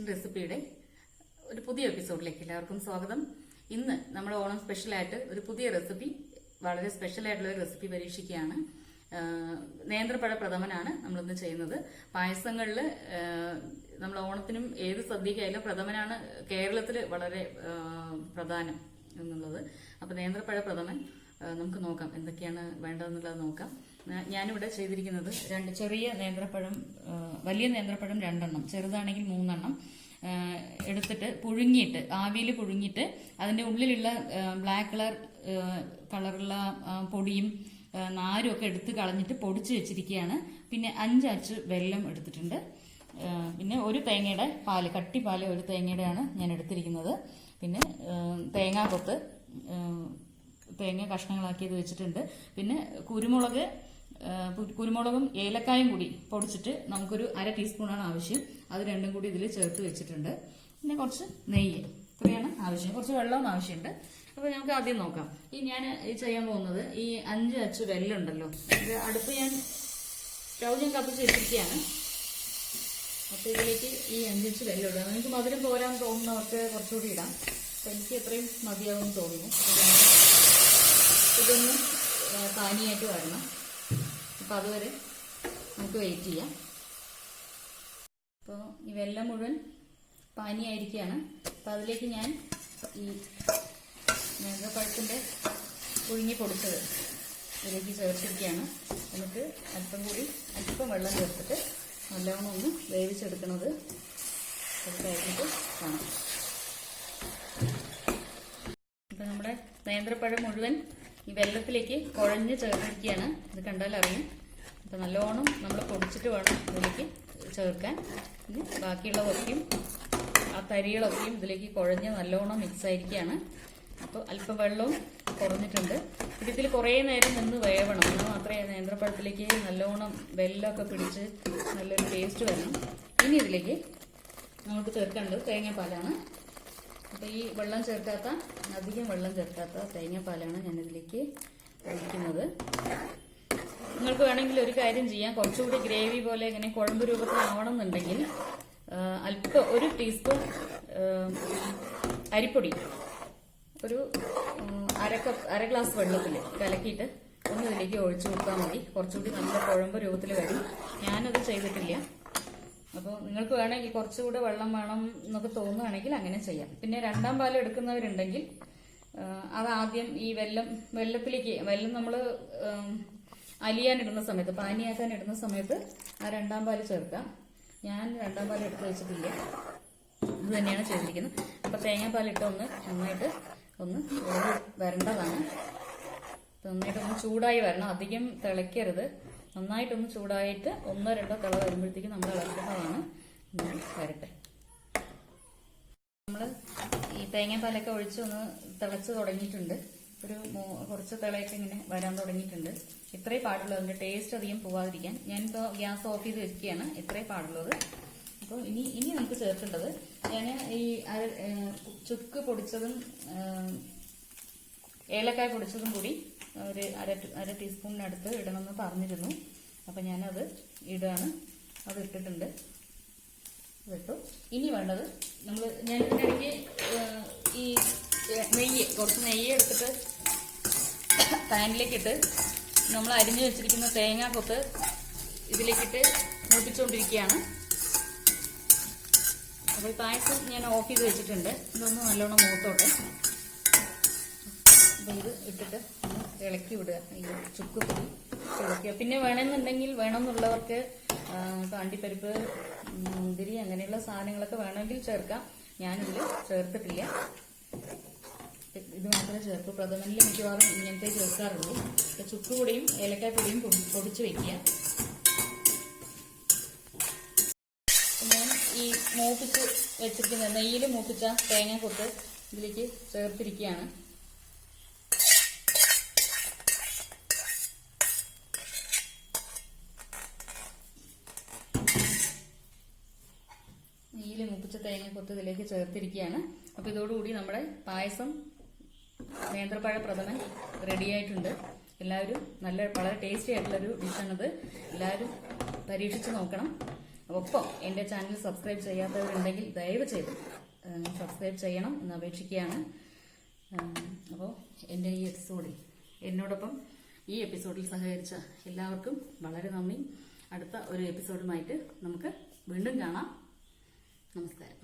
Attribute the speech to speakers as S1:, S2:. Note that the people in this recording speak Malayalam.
S1: കിച്ചൺ റെസിപ്പിയുടെ ഒരു പുതിയ എപ്പിസോഡിലേക്ക് എല്ലാവർക്കും സ്വാഗതം. ഇന്ന് നമ്മൾ ഓണം സ്പെഷ്യലായിട്ട് ഒരു പുതിയ റെസിപ്പി, വളരെ സ്പെഷ്യൽ ആയിട്ടുള്ള ഒരു റെസിപ്പി പരീക്ഷിക്കുകയാണ്. നേന്ത്രപ്പഴ പ്രഥമനാണ് നമ്മളിന്ന് ചെയ്യുന്നത്. പായസങ്ങളിൽ നമ്മൾ ഓണത്തിനും ഏത് സദ്യക്കായാലും പ്രഥമനാണ് കേരളത്തിൽ വളരെ പ്രധാനം എന്നുള്ളത്. അപ്പൊ നേന്ത്രപ്പഴ പ്രഥമൻ നമുക്ക് നോക്കാം എന്തൊക്കെയാണ് വേണ്ടതെന്നുള്ളത് നോക്കാം. ഞാനിവിടെ ചെയ്തിരിക്കുന്നത് ചെറിയ നേന്ത്രപ്പഴം, വലിയ നേന്ത്രപ്പഴം 2 എണ്ണം, ചെറുതാണെങ്കിൽ 3 എണ്ണം എടുത്തിട്ട് പുഴുങ്ങിയിട്ട്, ആവിയിൽ പുഴുങ്ങിയിട്ട് അതിന്റെ ഉള്ളിലുള്ള ബ്ലാക്ക് കളറുള്ള പൊടിയും നാരും ഒക്കെ എടുത്ത് കളഞ്ഞിട്ട് പൊടിച്ച് വെച്ചിരിക്കുകയാണ്. പിന്നെ 5 അച്ച് വെല്ലം എടുത്തിട്ടുണ്ട്. പിന്നെ ഒരു തേങ്ങയുടെ പാല്, കട്ടിപ്പാല് ഒരു തേങ്ങയുടെയാണ് ഞാൻ എടുത്തിരിക്കുന്നത്. പിന്നെ തേങ്ങാക്കൊത്ത്, തേങ്ങ കഷ്ണങ്ങളാക്കിയത് വെച്ചിട്ടുണ്ട്. പിന്നെ കുരുമുളകും ഏലക്കായും കൂടി പൊടിച്ചിട്ട് നമുക്കൊരു 1/2 ടീസ്പൂണാണ് ആവശ്യം. അത് രണ്ടും കൂടി ഇതിൽ ചേർത്ത് വെച്ചിട്ടുണ്ട്. പിന്നെ കുറച്ച് നെയ്യ്, ഇത്രയാണ് ആവശ്യം. കുറച്ച് വെള്ളവും ആവശ്യമുണ്ട്. അപ്പൊ നമുക്ക് ആദ്യം നോക്കാം. ഞാൻ ചെയ്യാൻ പോകുന്നത് ഈ 5 അച്ച് വെല്ലം ഉണ്ടല്ലോ, ഇത് അടുപ്പ് സ്റ്റൗ ഞാൻ കത്തിച്ച് വെച്ചിരിക്കുകയാണ്. അപ്പൊ ഇതിലേക്ക് ഈ 5 അച്ച് വെല്ലം ഇടാം. നിങ്ങൾക്ക് മധുരം പോരാൻ തോന്നുന്നവർക്ക് കുറച്ചുകൂടി ഇടാം. അപ്പൊ എനിക്ക് എത്രയും മതിയാവുമെന്ന് തോന്നുന്നു. ഇതൊന്ന് പാനിയായിട്ട് വരണം. അപ്പൊ അതുവരെ നമുക്ക് വെയിറ്റ് ചെയ്യാം. അപ്പോൾ ഈ വെല്ലം മുഴുവൻ പാനിയായിരിക്കുകയാണ്. അപ്പൊ അതിലേക്ക് ഞാൻ ഈ നേന്ത്രപ്പഴത്തിന്റെ പുഴുങ്ങി പൊടിച്ചത് ഇതിലേക്ക് ചേർത്തിരിക്കുകയാണ്. എന്നിട്ട് അല്പം വെള്ളം ചേർത്തിട്ട് നല്ലവണ്ണം ഒന്ന് വേവിച്ചെടുക്കുന്നത് കഴിഞ്ഞിട്ട് കാണാം. ഇപ്പൊ നമ്മുടെ നേന്ത്രപ്പഴം മുഴുവൻ ഈ വെള്ളത്തിലേക്ക് കുഴഞ്ഞ് ചേർത്തിരിക്കുകയാണ്. ഇത് കണ്ടാൽ അറിയാം. അപ്പൊ നല്ലോണം നമ്മൾ പൊടിച്ചിട്ട് വേണം ഇതിലേക്ക് ചേർക്കാൻ. പിന്നെ ബാക്കിയുള്ളതൊക്കെയും ആ തരികളൊക്കെയും ഇതിലേക്ക് കുഴഞ്ഞ് നല്ലോണം മിക്സ് ആയിരിക്കുകയാണ്. അപ്പോൾ അല്പം വെള്ളവും കുറഞ്ഞിട്ടുണ്ട്. ഇതിൽ കുറേ നേരം നിന്ന് വേവണം, എന്നാൽ മാത്രമേ നേന്ത്രപ്പഴത്തിലേക്ക് നല്ലോണം വെല്ലമൊക്കെ പിടിച്ച് നല്ലൊരു ടേസ്റ്റ് വരണം. ഇനി ഇതിലേക്ക് നമുക്ക് ചേർക്കേണ്ടത് തേങ്ങാപ്പാലാണ്. അപ്പോൾ ഈ അധികം വെള്ളം ചേർക്കാത്ത തേങ്ങാപ്പാലാണ് ഞാനിതിലേക്ക് ഒഴിക്കുന്നത്. നിങ്ങൾക്ക് വേണമെങ്കിൽ ഒരു കാര്യം ചെയ്യാം, കുറച്ചുകൂടി ഗ്രേവി പോലെ ഇങ്ങനെ കുഴമ്പ് രൂപത്തിലാവണം എന്നുണ്ടെങ്കിൽ ഒരു ടീസ്പൂൺ അരിപ്പൊടി ഒരു അര ഗ്ലാസ് വെള്ളത്തിൽ കലക്കിയിട്ട് ഒന്ന് ഇതിലേക്ക് ഒഴിച്ചു കൊടുത്താൽ മതി. കുറച്ചുകൂടി നല്ല കുഴമ്പ് രൂപത്തിൽ വരും. ഞാനത് ചെയ്തിട്ടില്ല. അപ്പോൾ നിങ്ങൾക്ക് വേണമെങ്കിൽ കുറച്ചുകൂടെ വെള്ളം വേണം എന്നൊക്കെ തോന്നുകയാണെങ്കിൽ അങ്ങനെ ചെയ്യാം. പിന്നെ 2ാം പാൽ എടുക്കുന്നവരുണ്ടെങ്കിൽ അത് ആദ്യം ഈ വെല്ലം നമ്മൾ അലിയാനിടുന്ന സമയത്ത്, പാനിയാക്കാൻ ഇടുന്ന സമയത്ത് ആ 2ാം പാൽ ചേർക്കാം. ഞാൻ 2ാം പാൽ എടുത്ത് വെച്ചിട്ടില്ല, ഇത് തന്നെയാണ് ചെയ്തിരിക്കുന്നത്. അപ്പൊ തേങ്ങാപ്പാലിട്ട് നന്നായിട്ട് ഒന്ന് വരേണ്ടതാണ്. നന്നായിട്ടൊന്ന് ചൂടായി വരണം, അധികം തിളയ്ക്കരുത്. നന്നായിട്ടൊന്ന് ചൂടായിട്ട് 1-2 തിള വരുമ്പോഴത്തേക്കും നമ്മൾ ഇളക്കുന്നതാണ്. വരട്ടെ. നമ്മൾ ഈ തേങ്ങാപ്പാലൊക്കെ ഒഴിച്ച് ഒന്ന് തിളച്ച് തുടങ്ങിയിട്ടുണ്ട്. കുറച്ച് തിളയൊക്കെ ഇങ്ങനെ വരാൻ തുടങ്ങിയിട്ടുണ്ട്. ഇത്രേ പാടുള്ളൂ. അതിന്റെ ടേസ്റ്റ് അധികം പോവാതിരിക്കാൻ ഞാനിപ്പോൾ ഗ്യാസ് ഓഫ് ചെയ്ത് വെക്കുകയാണ്. ഇത്രേ പാടുള്ളത്. അപ്പോൾ ഇനി നമുക്ക് ചേർക്കേണ്ടത്, ഞാൻ ഈ ചുക്ക് പൊടിച്ചതും ഏലക്കായ പൊടിച്ചതും കൂടി ഒരു അര ടീസ്പൂണിനടുത്ത് ഇടണമെന്ന് പറഞ്ഞിരുന്നു. അപ്പൊ ഞാനത് ഇടാണ്. അത് ഇട്ടിട്ടുണ്ട്, ഇട്ടു. ഇനി വേണ്ടത് ഞാൻ ഇതിനിടയ്ക്ക് ഈ കുറച്ച് നെയ്യ് എടുത്തിട്ട് പാനിലേക്ക് ഇട്ട് നമ്മൾ അരിഞ്ഞു വെച്ചിരിക്കുന്ന തേങ്ങാക്കൊത്ത് ഇതിലേക്കിട്ട് മൂപ്പിച്ചുകൊണ്ടിരിക്കുകയാണ്. അപ്പോൾ പായസം ഞാൻ ഓഫ് ചെയ്ത് വെച്ചിട്ടുണ്ട്. ഇതൊന്ന് നല്ലോണം മൂത്തോട്ടെ. അപ്പോൾ ഇത് ഇട്ടിട്ട് ഇളക്കി വിടുക, ഈ ചുക്ക് പൊടി ഇളക്കുക. പിന്നെ വേണമെന്നുള്ളവർക്ക് അണ്ടിപ്പരിപ്പ്, മുന്തിരി അങ്ങനെയുള്ള സാധനങ്ങളൊക്കെ വേണമെങ്കിൽ ചേർക്കാം. ഞാനിതിൽ ചേർത്തിട്ടില്ല. ഇത് മാത്രമേ ചേർക്കൂ. പ്രഥമനിൽ മിക്കവാറും ഇങ്ങനത്തെ ചേർക്കാറുള്ളൂ. ചുക്ക് പൊടിയും ഏലക്കായ പൊടിയും പൊടിച്ച് വെക്കുക. ഞാൻ ഈ മൂപ്പിച്ച് വെച്ചിരിക്കുന്ന നെയ്യിൽ മൂപ്പിച്ച തേങ്ങാക്കൊത്ത് ഇതിലേക്ക് ചേർത്തിരിക്കുകയാണ്. നെയ്യിൽ മൂപ്പിച്ച തേങ്ങാക്കൊത്ത് ഇതിലേക്ക് ചേർത്തിരിക്കുകയാണ്. അപ്പൊ ഇതോടുകൂടി നമ്മുടെ പായസം, നേന്ത്രപ്പഴ പ്രഥമൻ റെഡി ആയിട്ടുണ്ട്. എല്ലാവരും വളരെ ടേസ്റ്റി ആയിട്ടുള്ളൊരു ഡിഷാണിത്. എല്ലാവരും പരീക്ഷിച്ച് നോക്കണം. ഒപ്പം എൻ്റെ ചാനൽ സബ്സ്ക്രൈബ് ചെയ്യാത്തവരുണ്ടെങ്കിൽ ദയവ് ചെയ്ത് സബ്സ്ക്രൈബ് ചെയ്യണം എന്ന് അപേക്ഷിക്കുകയാണ്. അപ്പോൾ എൻ്റെ ഈ എപ്പിസോഡിൽ എന്നോടൊപ്പം ഈ എപ്പിസോഡിൽ സഹകരിച്ച എല്ലാവർക്കും വളരെ നന്ദി. അടുത്ത ഒരു എപ്പിസോഡുമായിട്ട് നമുക്ക് വീണ്ടും കാണാം. നമസ്കാരം.